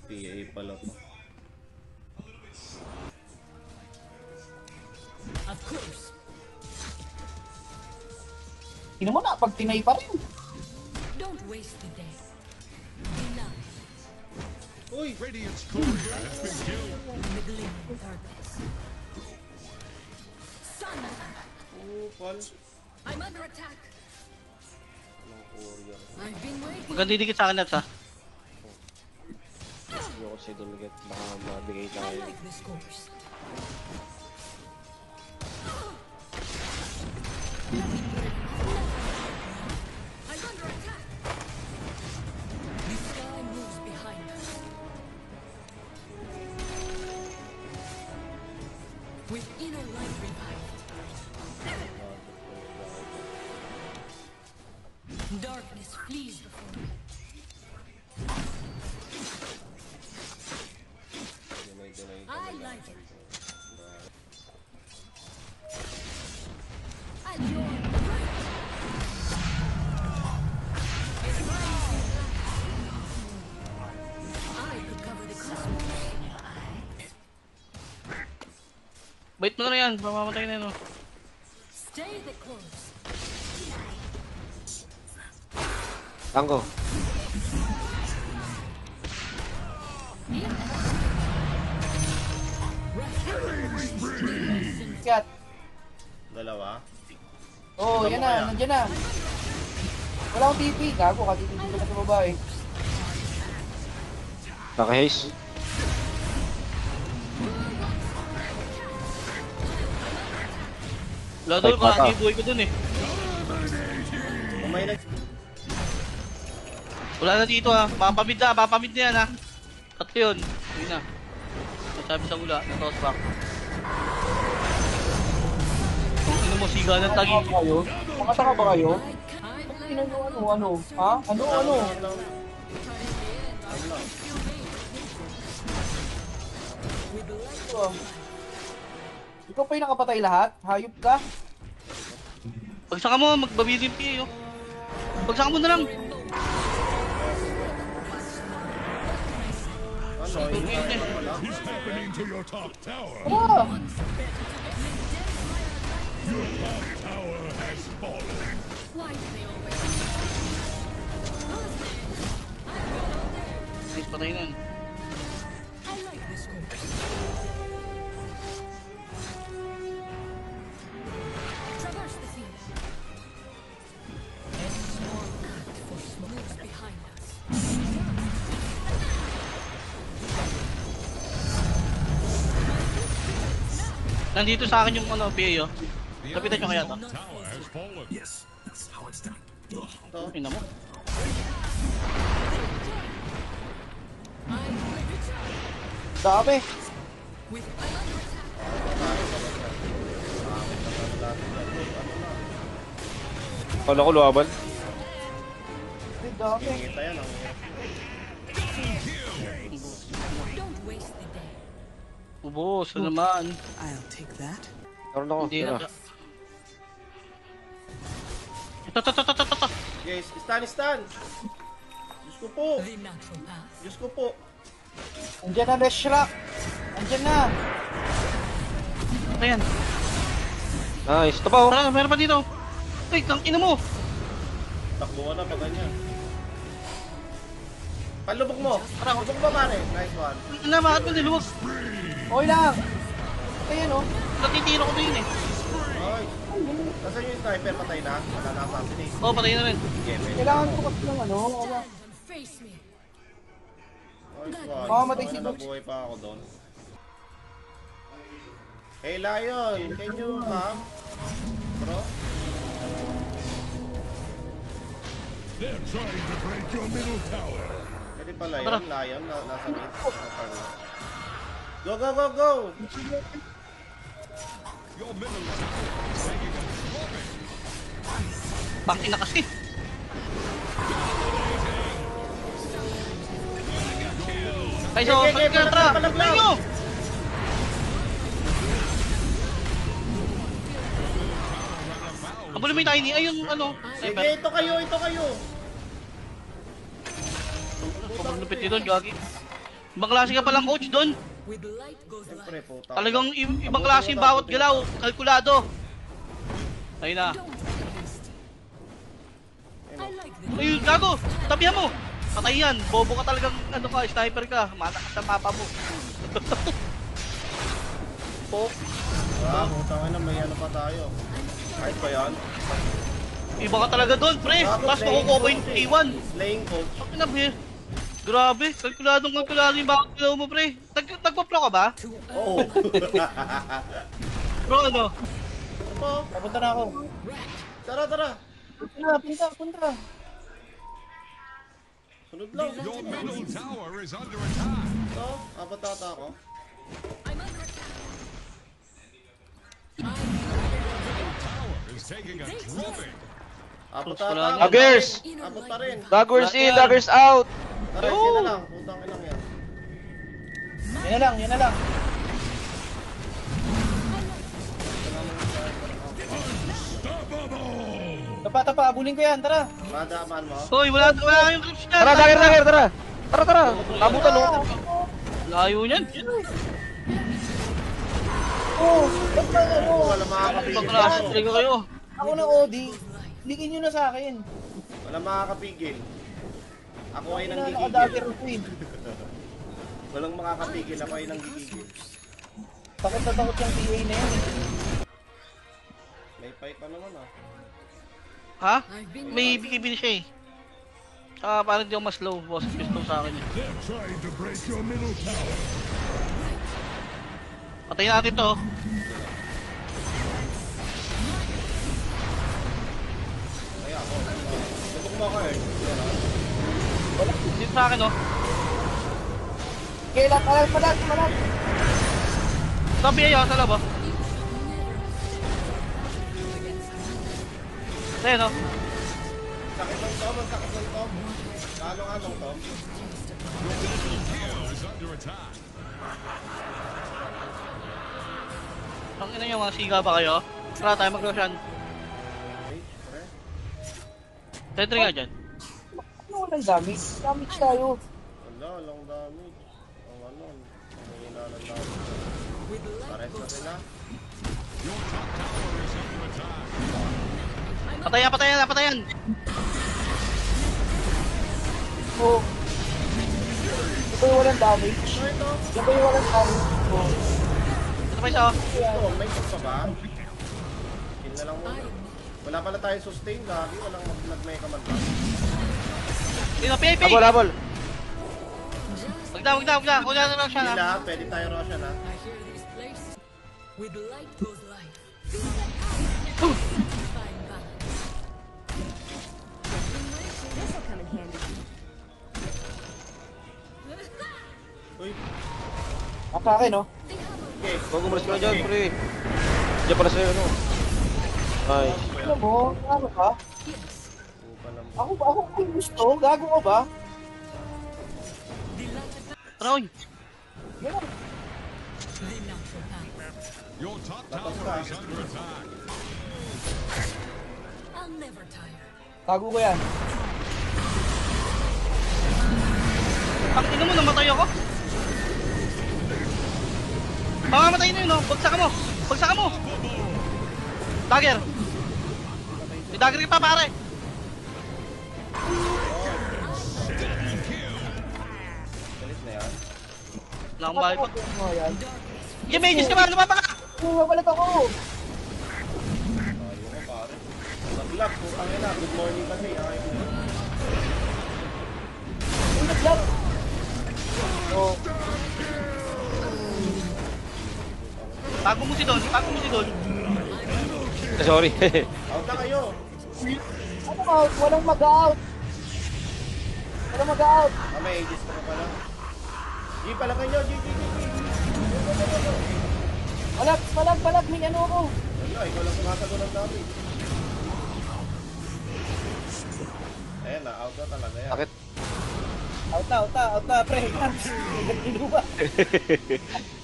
PA pala to. Of course. Ino mo na, pag tinay pa rin. Don't waste the day. Enough. Uy! Radiant's courier has been killed. Middling darkness. Sun. Oh, Paul. I'm under attack. Anong courier? I've been waiting. Maganda dikit sa akin Nats ha. Hindi ko kasi dumigat. Baka mabigay I tayo. like this course. I'm under attack. The sky moves behind us. With inner light revived. Darkness flees before me. I like it. At your right. I could cover the cosmos. Bait mo na yan, mamamatay na yun. Stay the course. Tango. Kat. Dalawa? Oh, yan na, nandiyan na. Wala akong TP, gago ka, TP ko na sa babae. Naka-haze. Wala doon, kalaki yung buhay ko dun eh. Kumay na. Wala na dito ha, mapamid na yan ha. Tatlo yun, yun na. Nasabi sa ula, na-toss back. Kung ano mo, siga ng tagi. Makataka ba kayo? Ano? Ha? Ano? Ikaw pa yung nakapatay lahat? Hayop ka? Pagsaka mo, magbabili yung PA oh. Pagsaka mo na lang. Ano? What's happening to your top tower? Tara! Your top tower has fallen. Why do they always? Nice, patay na yun. I like this course. Traverse the field. A small act for moves behind us. Nandito sa akin yung ano, PA oh. Lapitan nyo kaya to. Tower has fallen. Yes, that's how it's done. Ito. Ina mo. Dami! With I'm under attack. Kala ko luwaban. Ay, dami! Kita yan ang Don't waste the day. Ubos, ano naman. I'll take that. Karoon ako. Hindi Tira. na. Ito. Guys, stan! Diyos ko po! The natural path. Diyos ko po! Andiyan na, Beshrak! Andiyan na! Ayan. Nice. Ito pa oh. Tara, meron pa dito. Ay, tang ina mo. Takbo ka na pag ganyan. Palubog mo! Tara, Lubog ba pare? Nice one. ina, bakit mo niluwag? Okay lang! Ayan o. Natitiro ko din eh. Ay! Nasaan yung sniper? Patay na? Wala na assassinate. Oo, patay na rin. Game Kailangan ko kasi ng ano. Stand and face me. Nice one. Mamamatay si Baka Dogs. nabuhay pa ako doon. Hey Lion! Can you come? Bro? They're trying to break your middle tower. Pwede pala Tara. yun, Lion, nasa mid. Go, go, go, go! Your middle tower is taking a swarming. Bangin na kasi. Guys, so, Okay, kaya tara. palaglag. Tayo nyo! Kabulin mo yung tiny. Ay, yung ano. Sige, ito kayo, ito kayo! Sobrang lupit dito, gagi. Ibang klase ka palang coach doon. With light goes light. Siyempre, puta. Talagang ibang klase yung bawat galaw. Kalkulado. Ayun na. Don't be hasty. I like this. Ayun, gago. Tabihan mo. Patay yan. Bobo ka talagang ano ka, sniper ka. Malakas sa mapa mo. Po. Ah, putang ina, may ano pa tayo. Kahit ba yan? Iba ka talaga doon, pre. Tapos makukuha pa yung A1. Slaying coach. Bakit na, pre? Grabe. Kalkulado yung bawat galaw mo, pre. Nagpa-pro ka ba? Oo. Bro, ano? Ito, Papunta na ako. tara, tara. Punta. Sunod lang. Your middle tower is under attack. Ito, apat ata ako. I'm under attack. Tower is taking a drubbing. Apat Wala ata na. ako. Daggers! Apat pa rin. Daggers Wala in, yan. daggers out! Tara, yun na lang. Putang ina yan. Yan na lang. Tapa, abulin ko yan, tara. Madaaman mo. Hoy, wala yung clips niya. Tara, dagger, tara! Tara! Nabutan, no? Layo niyan. Ba't ba ano? Wala makakapigil Ibang klase ako. talaga kayo. Ako na OD. Ligin nyo na sa akin. Wala makakapigil. Ako ay nang Nakadagger gigigil. ko Walang makakapigil. Ako ay nang gigigil. Takot na takot yung PA na yan. May fight pa naman ah. Ha? I've been May bikibili siya eh. Parang di ako mas low, boss. Pistol sa akin eh. They're trying to break your middle tower. Patayin natin to. Kaya ako. Tutok mo ako eh. Yan, ah. Dito sa akin oh. Kailan, palag. Sabi ayo sa labo. Ayan oh. Sakit ng tom, ang sakit ng tom. Anong tom? Tower is under attack. Ang ina nyo, mga siga ba kayo? Tara tayo mag-roshan. Hey, pre. Sentry nga dyan. Ano walang damage? Damage tayo. Wala, long damage. Ang ano, ang hinalan damage. Pares na sila. Your top tower is under attack. Patayan! Oh. Ito yung walang damage. Ito yung walang damage. Oh. Ito pa isa oh. Ito, may kill pa ba? Kill na lang muna. Wala pala tayong sustain, lagi. Walang nag-mecha man lang. Dito, PIP! Habol! Wag na. Kung na lang siya na. Sila, pwede tayo Roshan ha. I hear this place. With light goes light. Find balance. This'll come in handy. Uy, Sa akin, no? okay. Huwag umalis ka na dyan, pre. Diyan pala sa'yo, no? Ay. Alam mo, ano ba? Pupa lang. Ako kung gusto, gago ka ba? Tara, oy. Yan. The natural path. Your top tower is under attack. I'll never tire. Gago ko yan. Ang ina mo, namatay ako. Mamamatay na yun oh. Bagsakan mo. Dagger. May dagger ka pa pare. Galit na yan. Wala akong bahay pa. Ano yan? Sige, mages ka ba? Lumapa ka. Mabalat ako. Ayaw ko pare. Nag-lock, putang ina. Good morning kasi. Ayaw ko. Naglag. Oh, Tago mo si Don. Sorry. Out na kayo. ano out? Walang mag-out. Ah, may ages ka pa pala. G pala kayo. G. Palag. May ano ako. Wala, ikaw lang sumasagot ng damage. Ayan na, out na talaga yan. Bakit? Out na, pre. Nagkilo ba?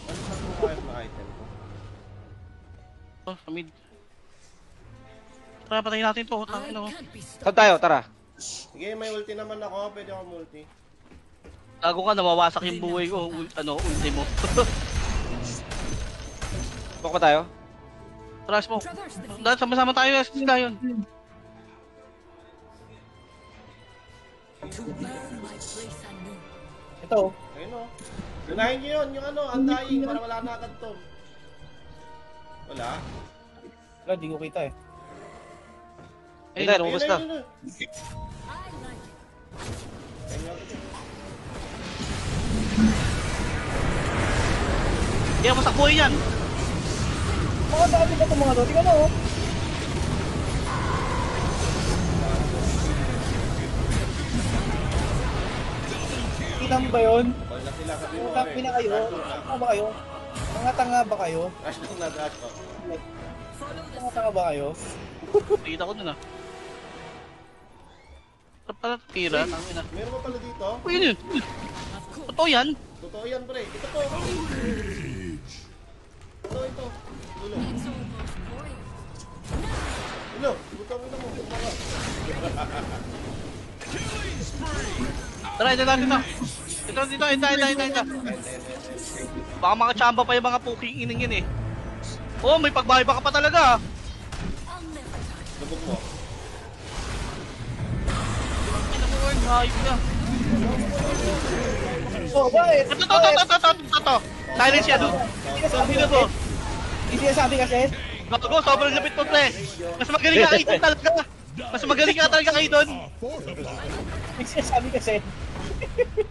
Ano sa mga na item ko? Oh, sa mid. Tara, patayin natin to. I Tangin oh. can't be stopped. Saan tayo? Tara. Sige, may ulti naman ako. Pwede ako multi. Gago ka, nawawasak yung buhay ko. Ultimo. Baka ba tayo? Trash mo. Traverse the field. Dahil sama-sama tayo, sila yun. To learn my place anew. Ito. Ayun o. Unahin nyo yun, yung ano, undying, para wala na agad to. Wala? Wala, di ko kita eh. Hindi tayo, lumabas na. I like it. Kaya masak buhay yan. Mga dami ba itong mga to? Tingnan mo. Oh. Kita mo ba yun? Call na sila, sabi mo. Tapi na kayo. Ano ba kayo? Mga tanga ba kayo? Rush lang na, rush ko. Mga tanga ba kayo? Kita ko dun ah. Sarap pala tira. Tangina. Meron mo pala dito? Uy, yun yun. Totoo yan. Totoo yan, pre. Ito po. Ito. Ulo. It's almost void. Ulo. Butang ina mo. Mga. Tara, ito. Baka makachamba pa yung mga puking ining yun eh. Oh, may pagbahay pa ka pa talaga ah. I'll never die. Lubog mo. Hayop ka. Oh, bakit? Ito. Silence yan oh. Sino to? Hindi sinasabi kasi. Gago, sobrang lapit mo pre. Mas magaling ka kay Idol talaga. Mas magaling ka talaga kay Idol. Hindi sinasabi kasi.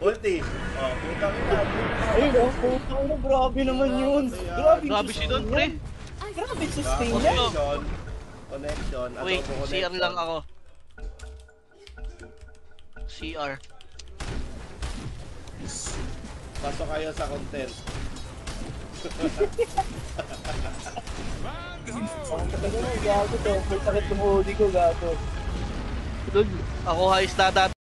Ulti. Oh, butang ina. Ayun oh, putang na, grabe naman yun. Grabe si Don pre. Grabe sustain niya. Connection. Wait, Adobo CR connection. lang ako. CR. Pasok kayo sa content. Ang tagal na, gago to. May sakit ng uli ko, gago. Ako high na dati.